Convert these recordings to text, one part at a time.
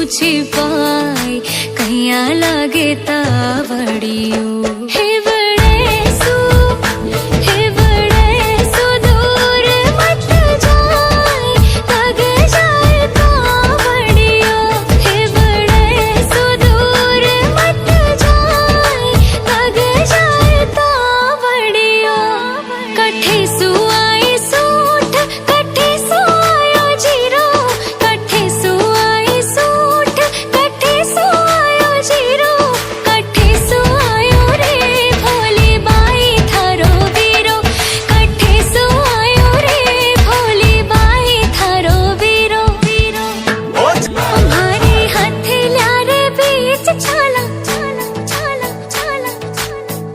छिपाई कैया लागे तावड़ियो दूर मत जाए लग जाए तावड़ियो दूर मत जाए लग जाए तावड़ियो कठे सुआई सूट कठे सुआयो जीरो कठे सुआई सूट कठे सुआयो जीरो कठे सुआयो रे भोली बाई थारो वीरो कठे सुआयो रे भोली बाई थारो वीरो वीरो हमारे हथेलिया रे बीच छाला छाला छाला छाला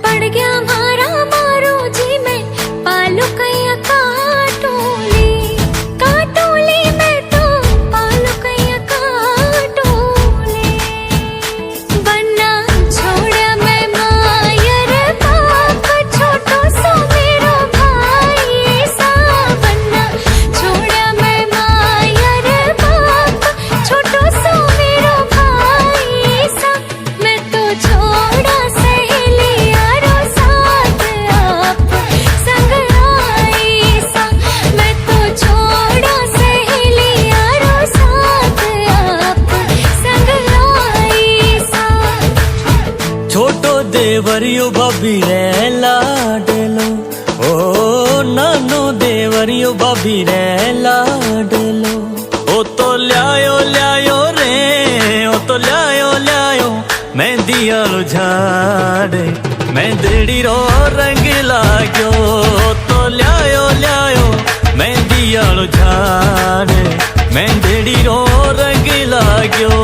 पड़ गया मारा मारो जी में पालू कैया काटोली काटोली में तो पालू कैया काटोली बन्ना छोड़ा मैं मायर बाप छोटो सो मेरो भाई सा बन्ना छोड़ा मैं मायर बाप छोटो सो मेरो भाई सा मैं तो छोड़ा सहेली यारो साथ आप संग आई सा मैं तो छोड़ा सहेली यारो साथ आप संग आई सा छोटो देवरियो भाभी रे लाडलो ओ नानो देवरियो भाभी रे लाडलो ओ तो ल्यायो ल्यायो रे ओ तो ल्यायो मेहंदी आलो झाड़े मेहंदी रो रंग लाग्यो ओ तो ल्यायो मेहंदी आलो झाड़े मेहंदी रो रंग लाग्यो।